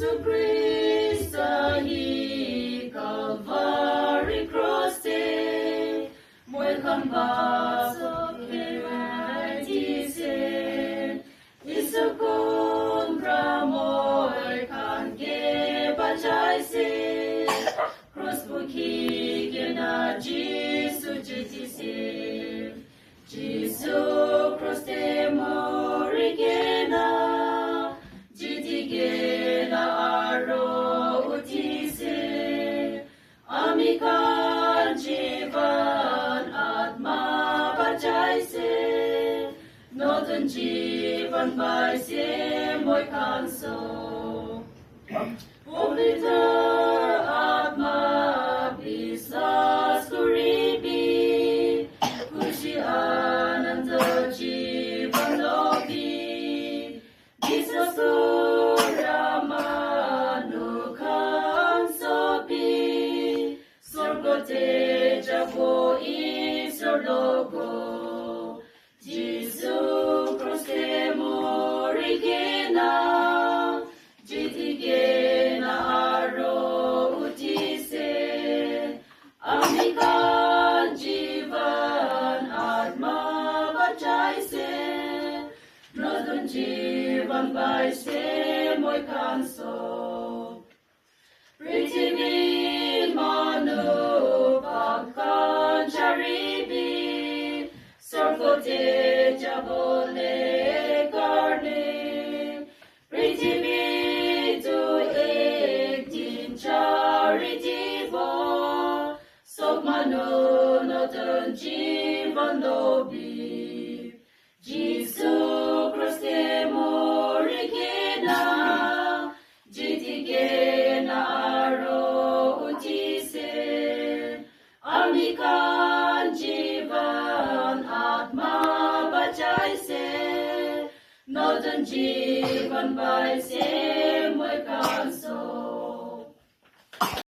Krista hi Calvary cross moi kan baso kemati se isukun ramoy kan ge bajai se cross buki gena jisu jiti se jisu cross te mori gena jiti gena aro uti se amikan jivan atma bajai se notun jivan bai se moi kanso Pumiter atma bisas kuribi kushi ananda jivan lobi bisas ramanu kansobi sorgote jabo isorlogo Jisu kroste morigena jitigena aro utise amikan jivan atma bajaise nodun jivan baise moi kanso Prithivi manu bhakkan charibi Sorgote jabole karne Prithivi tu ek din charity bo Sokmano notun jivan lobi Jisu Christe morigena jitigena aro utise amikan jivan atma bajai se notun jivan bai se moi kanso